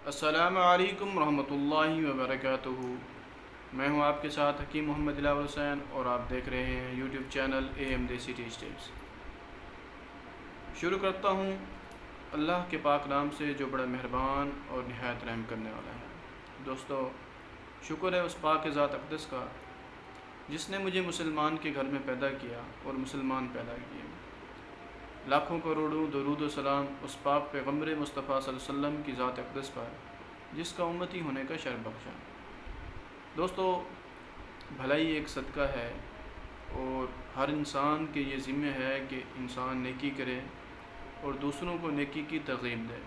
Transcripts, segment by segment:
السلام علیکم ورحمۃ اللہ وبرکاتہ۔ میں ہوں آپ کے ساتھ حکیم محمد دلاور حسین اور آپ دیکھ رہے ہیں یوٹیوب چینل اے ایم دیسی ٹی اسٹیپس۔ شروع کرتا ہوں اللہ کے پاک نام سے جو بڑا مہربان اور نہایت رحم کرنے والا ہے۔ دوستو، شکر ہے اس پاک ذات اقدس کا جس نے مجھے مسلمان کے گھر میں پیدا کیا اور مسلمان پیدا کیے۔ لاکھوں کروڑوں درود و سلام اس پاک پیغمبر مصطفیٰ صلی اللہ علیہ وسلم کی ذات اقدس پر جس کا امتی ہونے کا شرف بخشا۔ دوستو، بھلائی ایک صدقہ ہے اور ہر انسان کے یہ ذمہ ہے کہ انسان نیکی کرے اور دوسروں کو نیکی کی ترغیب دے۔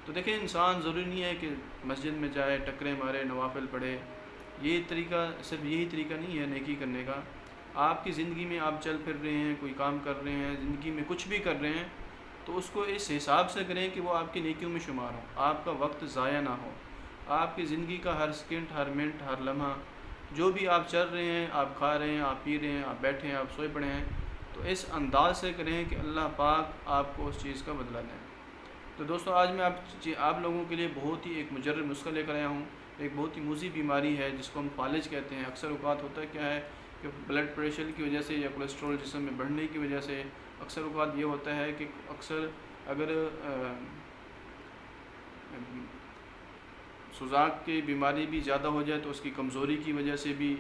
تو دیکھیں، انسان ضروری نہیں ہے کہ مسجد میں جائے، ٹکریں مارے، نوافل پڑھے۔ یہ طریقہ صرف یہی طریقہ نہیں ہے نیکی کرنے کا۔ آپ کی زندگی میں آپ چل پھر رہے ہیں، کوئی کام کر رہے ہیں، زندگی میں کچھ بھی کر رہے ہیں تو اس کو اس حساب سے کریں کہ وہ آپ کی نیکیوں میں شمار ہو، آپ کا وقت ضائع نہ ہو۔ آپ کی زندگی کا ہر سیکنڈ، ہر منٹ، ہر لمحہ جو بھی آپ چل رہے ہیں، آپ کھا رہے ہیں، آپ پی رہے ہیں، آپ بیٹھے ہیں، آپ سوئے پڑے ہیں، تو اس انداز سے کریں کہ اللہ پاک آپ کو اس چیز کا بدلہ دیں۔ تو دوستو، آج میں آپ لوگوں کے لیے بہت ہی ایک مجرب نسخہ لے کر آیا ہوں۔ ایک بہت ہی موذی بیماری ہے جس کو ہم فالج کہتے ہیں۔ اکثر اوقات ہوتا ہے کیا ہے کہ بلڈ پریشر کی وجہ سے یا کولیسٹرول جسم میں بڑھنے کی وجہ سے اکثر اوقات یہ ہوتا ہے کہ اکثر اگر سوزاک کی بیماری بھی زیادہ ہو جائے تو اس کی کمزوری کی وجہ سے بھی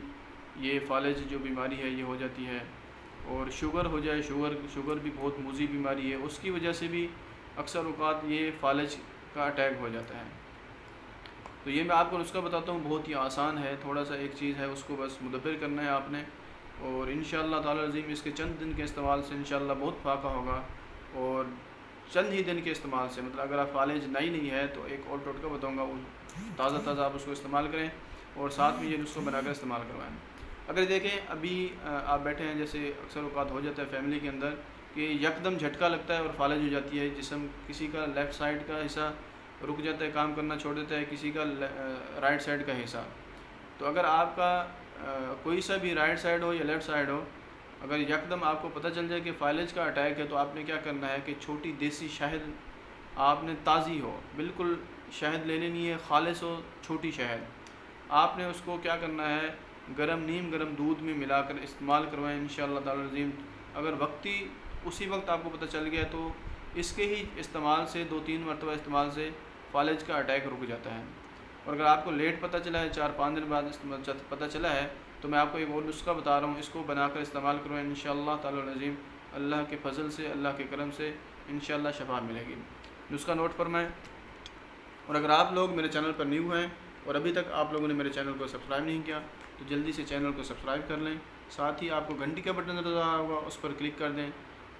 یہ فالج جو بیماری ہے یہ ہو جاتی ہے۔ اور شوگر ہو جائے، شوگر بھی بہت موذی بیماری ہے، اس کی وجہ سے بھی اکثر اوقات یہ فالج کا اٹیک ہو جاتا ہے۔ تو یہ میں آپ کو نسخہ بتاتا ہوں، بہت ہی آسان ہے، تھوڑا سا ایک چیز ہے، اس کو بس مدبر کرنا ہے آپ نے، اور انشاءاللہ تعالی عظیم اس کے چند دن کے استعمال سے انشاءاللہ بہت فائدہ ہوگا۔ اور چند ہی دن کے استعمال سے، مطلب اگر آپ فالج نہیں ہے تو ایک اور ٹوٹکا بتاؤں گا، وہ تازہ آپ اس کو استعمال کریں اور ساتھ میں یہ نسخہ بنا کر استعمال کروائیں۔ اگر دیکھیں ابھی آپ بیٹھے ہیں، جیسے اکثر اوقات ہو جاتا ہے فیملی کے اندر کہ یکدم جھٹکا لگتا ہے اور فالج ہو جاتی ہے جسم، کسی کا لیفٹ سائڈ کا حصہ رک جاتا ہے، کام کرنا چھوڑ دیتا ہے، کسی کا رائٹ سائڈ کا حصہ۔ تو اگر آپ کا کوئی سا بھی رائٹ سائڈ ہو یا لیفٹ سائڈ ہو، اگر یکدم آپ کو پتہ چل جائے کہ فالج کا اٹیک ہے تو آپ نے کیا کرنا ہے کہ چھوٹی دیسی شہد آپ نے تازی ہو، بالکل شہد لے لینی ہے، خالص ہو، چھوٹی شہد، آپ نے اس کو کیا کرنا ہے نیم گرم دودھ میں ملا کر استعمال کروائیں انشاءاللہ تعالی عظیم۔ اگر اسی وقت آپ کو پتہ چل گیا تو اس کے ہی استعمال سے 2-3 مرتبہ استعمال سے فالج کا اٹیک رک جاتا ہے۔ اور اگر آپ کو لیٹ پتہ چلا ہے، 4-5 دن بعد پتہ چلا ہے، تو میں آپ کو ایک اور نسخہ بتا رہا ہوں، اس کو بنا کر استعمال کروائیں انشاءاللہ تعالی عظیم۔ اللہ کے فضل سے، اللہ کے کرم سے انشاءاللہ شفا ملے گی۔ نسخہ نوٹ فرمائیں۔ اور اگر آپ لوگ میرے چینل پر نیو ہیں اور ابھی تک آپ لوگوں نے میرے چینل کو سبسکرائب نہیں کیا تو جلدی سے چینل کو سبسکرائب کر لیں، ساتھ ہی آپ کو گھنٹی کا بٹن نظر آ رہا ہوگا، اس پر کلک کر دیں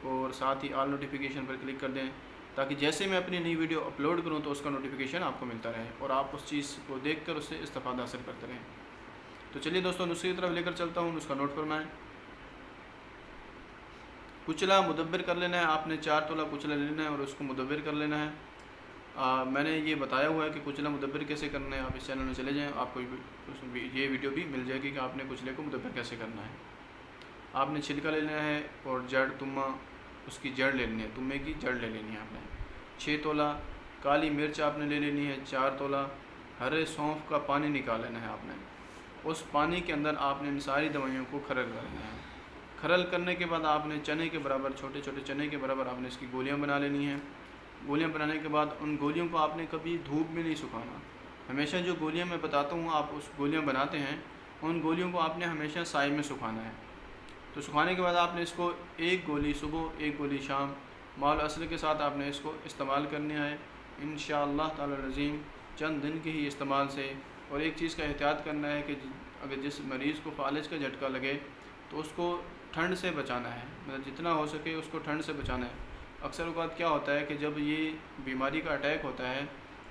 اور ساتھ ہی آل نوٹیفیکیشن پر کلک کر دیں تاکہ جیسے میں اپنی نئی ویڈیو اپلوڈ کروں تو اس کا نوٹیفیکیشن آپ کو ملتا رہے اور آپ اس چیز کو دیکھ کر اس سے استفادہ حاصل کرتے رہیں۔ تو چلیے دوستوں، نسخے کی طرف لے کر چلتا ہوں، نسخہ نوٹ فرمائیں۔ کچلا مدبر کر لینا ہے، آپ نے 4 تولہ کچلا لینا ہے اور اس کو مدبر کر لینا ہے۔ میں نے یہ بتایا ہوا ہے کہ کچلا مدبر کیسے کرنا ہے، آپ اس چینل میں چلے جائیں، آپ کو یہ ویڈیو بھی مل جائے گی کہ آپ نے کچلے کو مدبر کیسے کرنا ہے۔ آپ نے چھلکا لینا ہے اور جڑ تمہ، اس کی جڑ لے لینی ہے، تمے کی جڑ لے لینی ہے آپ نے۔ 6 تولہ کالی مرچ آپ نے لے لینی ہے، 4 تولہ ہرے سونف کا پانی نکال لینا ہے آپ نے۔ اس پانی کے اندر آپ نے ان ساری دوائیوں کو کھرل کر لینا ہے۔ کھرل کرنے کے بعد آپ نے چنے کے برابر، چھوٹے چھوٹے چنے کے برابر آپ نے اس کی گولیاں بنا لینی ہیں۔ گولیاں بنانے کے بعد ان گولیوں کو آپ نے کبھی دھوپ میں نہیں سکھانا۔ ہمیشہ جو گولیاں میں بتاتا ہوں آپ اس گولیاں بناتے ہیں، ان گولیوں کو آپ نے ہمیشہ سائے میں سکھانا ہے۔ تو سکھانے کے بعد آپ نے اس کو 1 گولی صبح، 1 گولی شام، مال اصل کے ساتھ آپ نے اس کو استعمال کرنا ہے انشاءاللہ تعالی العظیم چند دن کے ہی استعمال سے۔ اور ایک چیز کا احتیاط کرنا ہے کہ اگر جس مریض کو فالج کا جھٹکا لگے تو اس کو ٹھنڈ سے بچانا ہے، مطلب جتنا ہو سکے اس کو ٹھنڈ سے بچانا ہے۔ اکثر اوقات کیا ہوتا ہے کہ جب یہ بیماری کا اٹیک ہوتا ہے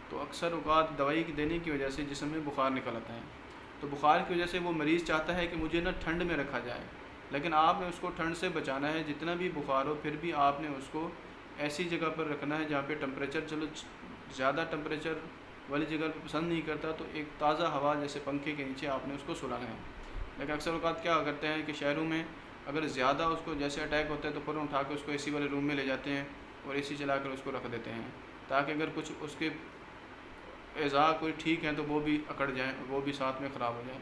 تو اکثر اوقات دوائی دینے کی وجہ سے جسم میں بخار نکل آتا ہے، تو بخار کی وجہ سے وہ مریض چاہتا ہے کہ مجھے ٹھنڈ میں رکھا جائے، لیکن آپ نے اس کو ٹھنڈ سے بچانا ہے۔ جتنا بھی بخار ہو پھر بھی آپ نے اس کو ایسی جگہ پر رکھنا ہے جہاں پہ ٹمپریچر، چلو زیادہ ٹمپریچر والی جگہ پہ پسند نہیں کرتا تو ایک تازہ ہوا جیسے پنکھے کے نیچے آپ نے اس کو سلانا ہے۔ لیکن اکثر اوقات کیا کرتے ہیں کہ شہروں میں اگر زیادہ اس کو جیسے اٹیک ہوتا ہے تو فوراً اٹھا کے اس کو اے سی والے روم میں لے جاتے ہیں اور اے سی چلا کر اس کو رکھ دیتے ہیں تاکہ اگر کچھ اس کے اعضاء کوئی ٹھیک ہیں تو وہ بھی اکڑ جائیں، وہ بھی ساتھ میں خراب ہو جائیں،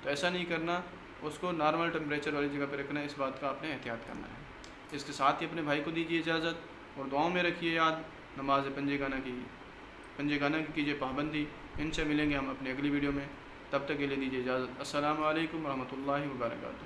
تو ایسا نہیں کرنا، اس کو نارمل ٹمپریچر والی جگہ پہ رکھنا ہے، اس بات کا آپ نے احتیاط کرنا ہے۔ اس کے ساتھ ہی اپنے بھائی کو دیجیے اجازت، اور دعاؤں میں رکھیے یاد نماز پنجے گانا کی کیجیے پابندی۔ ان سے ملیں گے ہم اپنی اگلی ویڈیو میں، تب تک کے لیے دیجیے اجازت۔ السلام علیکم ورحمۃ اللہ وبرکاتہ۔